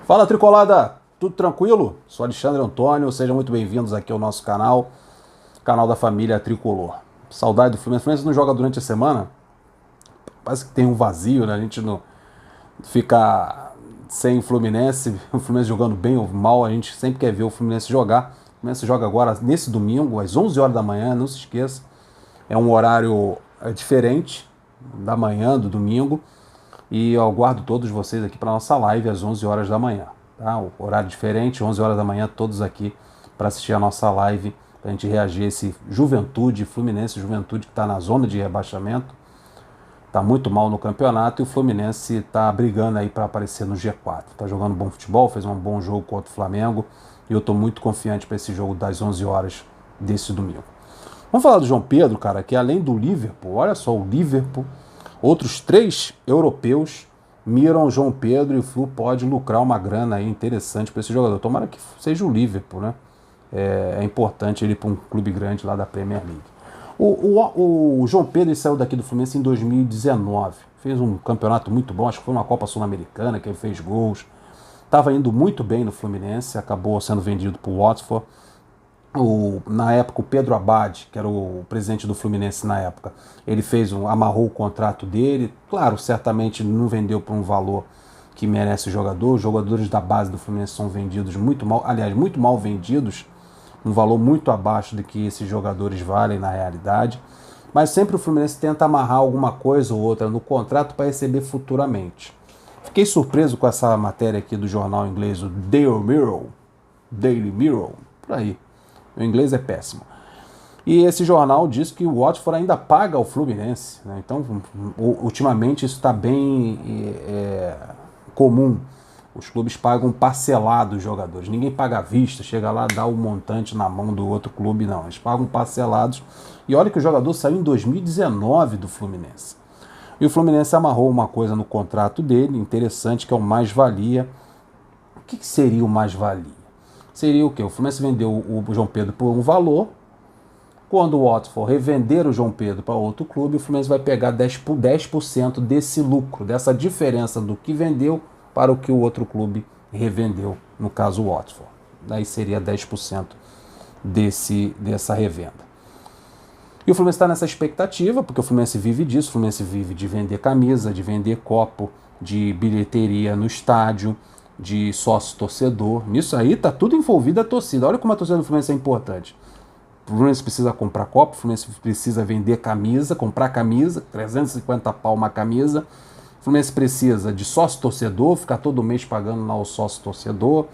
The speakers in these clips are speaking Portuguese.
Fala, Tricolada! Tudo tranquilo? Sou Alexandre Antônio, sejam muito bem-vindos aqui ao nosso canal da família Tricolor. Saudade do Fluminense. O Fluminense não joga durante a semana, parece que tem um vazio, né? A gente não fica sem o Fluminense jogando bem ou mal, a gente sempre quer ver o Fluminense jogar. O Fluminense joga agora nesse domingo, às 11 horas da manhã, não se esqueça. É um horário diferente da manhã, do domingo. E eu aguardo todos vocês aqui para nossa live às 11 horas da manhã. Tá? O horário diferente, 11 horas da manhã, todos aqui para assistir a nossa live, para a gente reagir a esse Fluminense Juventude que está na zona de rebaixamento, está muito mal no campeonato e o Fluminense está brigando aí para aparecer no G4. Está jogando bom futebol, fez um bom jogo contra o Flamengo e eu estou muito confiante para esse jogo das 11 horas desse domingo. Vamos falar do João Pedro, cara, que além do Liverpool, olha só, o Liverpool, outros 3 europeus miram o João Pedro e o Flu pode lucrar uma grana aí interessante para esse jogador. Tomara que seja o Liverpool, né? É importante ele ir para um clube grande lá da Premier League. O João Pedro saiu daqui do Fluminense em 2019. Fez um campeonato muito bom, acho que foi uma Copa Sul-Americana que ele fez gols. Estava indo muito bem no Fluminense, acabou sendo vendido para o Watford. Na época, o Pedro Abad, que era o presidente do Fluminense na época, ele amarrou o contrato dele. Claro, certamente não vendeu por um valor que merece o jogador. Os jogadores da base do Fluminense são vendidos muito mal, aliás, muito mal vendidos, um valor muito abaixo do que esses jogadores valem na realidade. Mas sempre o Fluminense tenta amarrar alguma coisa ou outra no contrato para receber futuramente. Fiquei surpreso com essa matéria aqui do jornal inglês, o Daily Mirror, por aí. O inglês é péssimo. E esse jornal diz que o Watford ainda paga ao Fluminense, né? Então, ultimamente isso está bem comum. Os clubes pagam parcelado os jogadores. Ninguém paga à vista, chega lá, dá o montante na mão do outro clube, não. Eles pagam parcelados. E olha que o jogador saiu em 2019 do Fluminense. E o Fluminense amarrou uma coisa no contrato dele, interessante, que é o mais-valia. O que seria o mais-valia? Seria o quê? O Fluminense vendeu o João Pedro por um valor. Quando o Watford revender o João Pedro para outro clube, o Fluminense vai pegar 10% desse lucro, dessa diferença do que vendeu para o que o outro clube revendeu, no caso o Watford. Daí seria 10% dessa revenda. E o Fluminense está nessa expectativa, porque o Fluminense vive disso, o Fluminense vive de vender camisa, de vender copo, de bilheteria no estádio, de sócio-torcedor. Nisso aí tá tudo envolvido a torcida. Olha como a torcida do Fluminense é importante. O Fluminense precisa comprar copo, o Fluminense precisa vender camisa, comprar camisa, 350 pau uma camisa. O Fluminense precisa de sócio-torcedor, ficar todo mês pagando lá o sócio-torcedor.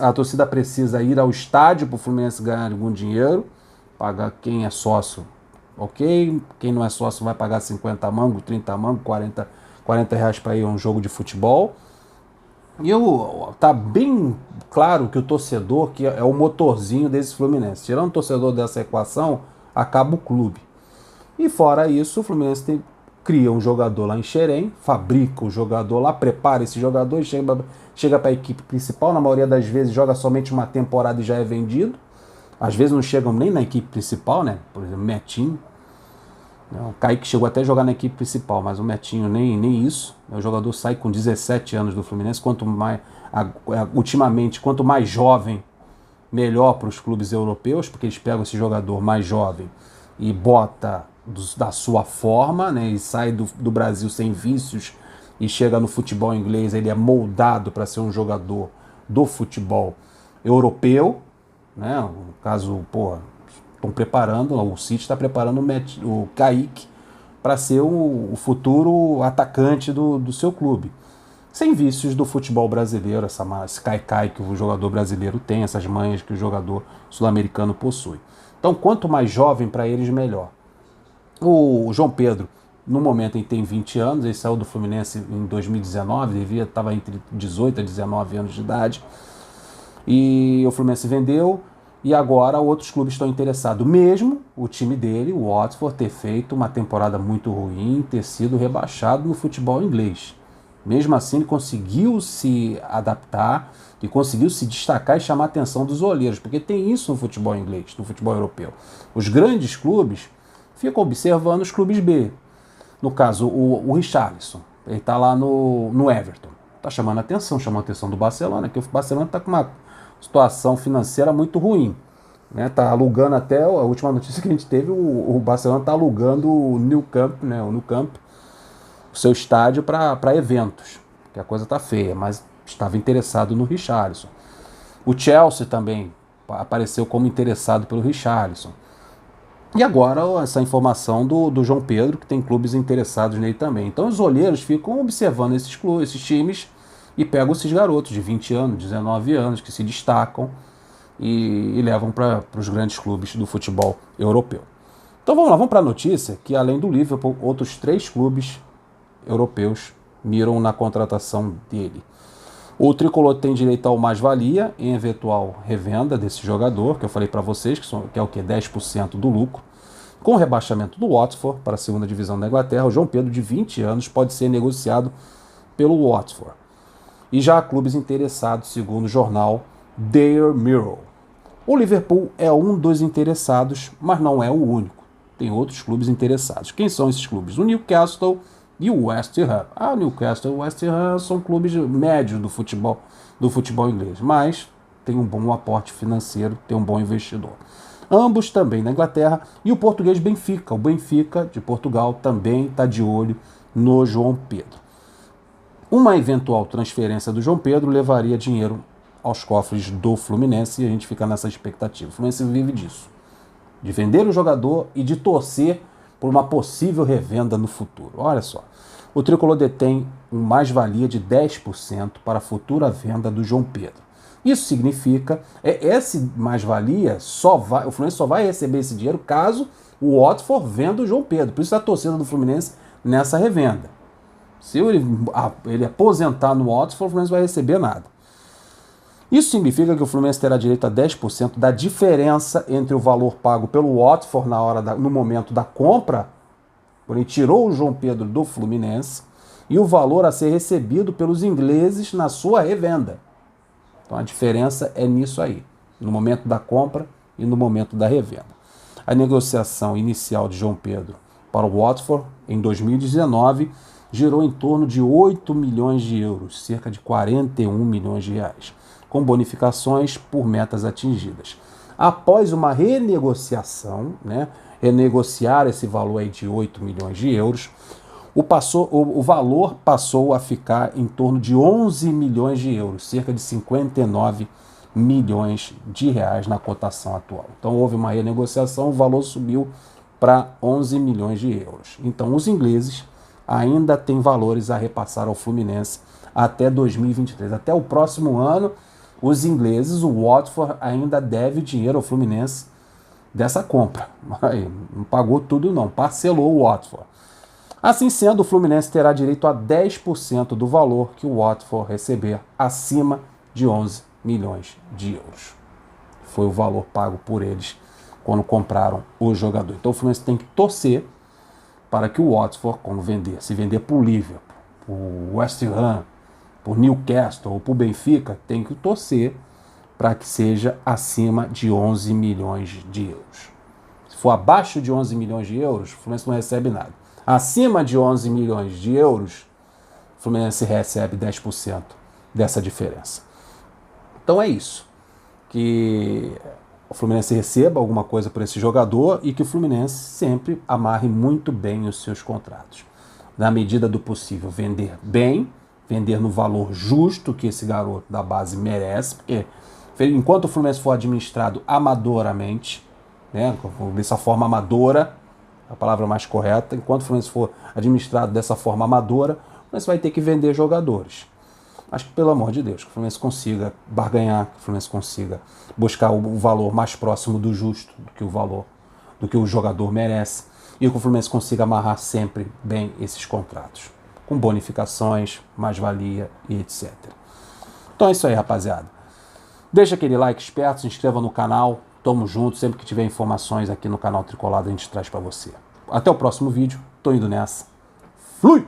A torcida precisa ir ao estádio para o Fluminense ganhar algum dinheiro, pagar quem é sócio, ok. Quem não é sócio vai pagar 50 mangos, 30 mangos, 40 reais para ir a um jogo de futebol. E tá bem claro que o torcedor que é o motorzinho desse Fluminense. Tirando o torcedor dessa equação, acaba o clube. E fora isso, o Fluminense cria um jogador lá em Xerém, fabrica o jogador lá, prepara esse jogador, chega para a equipe principal, na maioria das vezes joga somente uma temporada e já é vendido. Às vezes não chegam nem na equipe principal, né? Por exemplo, Metinho. O Kaique chegou até a jogar na equipe principal, mas o Metinho nem isso. O jogador sai com 17 anos do Fluminense. Ultimamente, quanto mais jovem, melhor para os clubes europeus, porque eles pegam esse jogador mais jovem e bota da sua forma, né? E sai do Brasil sem vícios e chega no futebol inglês, ele é moldado para ser um jogador do futebol europeu, né? No caso, estão preparando, o City está preparando o Kaique para ser o futuro atacante do seu clube. Sem vícios do futebol brasileiro, esse caicai que o jogador brasileiro tem, essas manhas que o jogador sul-americano possui. Então, quanto mais jovem para eles, melhor. O João Pedro, no momento em que tem 20 anos, ele saiu do Fluminense em 2019, estava entre 18 a 19 anos de idade, e o Fluminense vendeu. E agora outros clubes estão interessados. Mesmo o time dele, o Watford, ter feito uma temporada muito ruim, ter sido rebaixado no futebol inglês. Mesmo assim, ele conseguiu se adaptar e conseguiu se destacar e chamar a atenção dos olheiros, porque tem isso no futebol inglês, no futebol europeu. Os grandes clubes ficam observando os clubes B. No caso, o Richarlison, ele está lá no Everton. Está chamando a atenção do Barcelona, que o Barcelona está com uma situação financeira muito ruim. Né? Tá alugando até, a última notícia que a gente teve, o Barcelona está alugando o Nou Camp, né? O Nou Camp, o seu estádio para eventos, que a coisa está feia, mas estava interessado no Richarlison. O Chelsea também apareceu como interessado pelo Richarlison. E agora essa informação do João Pedro, que tem clubes interessados nele também. Então os olheiros ficam observando esses times e pegam esses garotos de 20 anos, 19 anos, que se destacam e levam para os grandes clubes do futebol europeu. Então vamos lá, vamos para a notícia que além do Liverpool, outros 3 clubes europeus miram na contratação dele. O Tricolor tem direito ao mais-valia em eventual revenda desse jogador, que eu falei para vocês, que é o que? 10% do lucro. Com o rebaixamento do Watford para a segunda divisão da Inglaterra, o João Pedro, de 20 anos, pode ser negociado pelo Watford. E já há clubes interessados, segundo o jornal Daily Mirror. O Liverpool é um dos interessados, mas não é o único. Tem outros clubes interessados. Quem são esses clubes? O Newcastle e o West Ham. O Newcastle e o West Ham são clubes médios do futebol inglês, mas tem um bom aporte financeiro, tem um bom investidor. Ambos também na Inglaterra, e o português Benfica. O Benfica de Portugal também está de olho no João Pedro. Uma eventual transferência do João Pedro levaria dinheiro aos cofres do Fluminense e a gente fica nessa expectativa. O Fluminense vive disso, de vender o jogador e de torcer por uma possível revenda no futuro. Olha só, o Tricolor detém um mais-valia de 10% para a futura venda do João Pedro. Isso significa, esse mais-valia o Fluminense só vai receber esse dinheiro caso o Watford venda o João Pedro. Por isso a torcida do Fluminense nessa revenda. Se ele aposentar no Watford, o Fluminense não vai receber nada. Isso significa que o Fluminense terá direito a 10% da diferença entre o valor pago pelo Watford no momento da compra, quando ele tirou o João Pedro do Fluminense, e o valor a ser recebido pelos ingleses na sua revenda. Então a diferença é nisso aí, no momento da compra e no momento da revenda. A negociação inicial de João Pedro para o Watford em 2019 girou em torno de 8 milhões de euros, cerca de 41 milhões de reais, com bonificações por metas atingidas. Após uma renegociação, renegociar esse valor aí de 8 milhões de euros, o valor passou a ficar em torno de 11 milhões de euros, cerca de 59 milhões de reais na cotação atual. Então houve uma renegociação, o valor subiu para 11 milhões de euros. Então os ingleses ainda têm valores a repassar ao Fluminense até 2023. Até o próximo ano, os ingleses, o Watford, ainda deve dinheiro ao Fluminense dessa compra. Não pagou tudo não, parcelou o Watford. Assim sendo, o Fluminense terá direito a 10% do valor que o Watford receber acima de 11 milhões de euros. Foi o valor pago por eles quando compraram o jogador. Então o Fluminense tem que torcer para que o Watford, quando se vender para o Liverpool, para o West Ham, para o Newcastle ou para o Benfica, tem que torcer para que seja acima de 11 milhões de euros. Se for abaixo de 11 milhões de euros, o Fluminense não recebe nada. Acima de 11 milhões de euros, o Fluminense recebe 10% dessa diferença. Então é isso. Que o Fluminense receba alguma coisa por esse jogador e que o Fluminense sempre amarre muito bem os seus contratos. Na medida do possível, vender bem, vender no valor justo que esse garoto da base merece, porque enquanto o Fluminense for administrado amadoramente, dessa forma amadora, a palavra mais correta, enquanto o Fluminense for administrado dessa forma amadora, o Fluminense vai ter que vender jogadores. Acho que, pelo amor de Deus, que o Fluminense consiga barganhar, que o Fluminense consiga buscar o valor mais próximo do justo, do que o jogador merece, e que o Fluminense consiga amarrar sempre bem esses contratos, com bonificações, mais-valia e etc. Então é isso aí, rapaziada. Deixa aquele like esperto, se inscreva no canal, tamo junto, sempre que tiver informações aqui no canal Tricolado a gente traz para você. Até o próximo vídeo, tô indo nessa. Fui!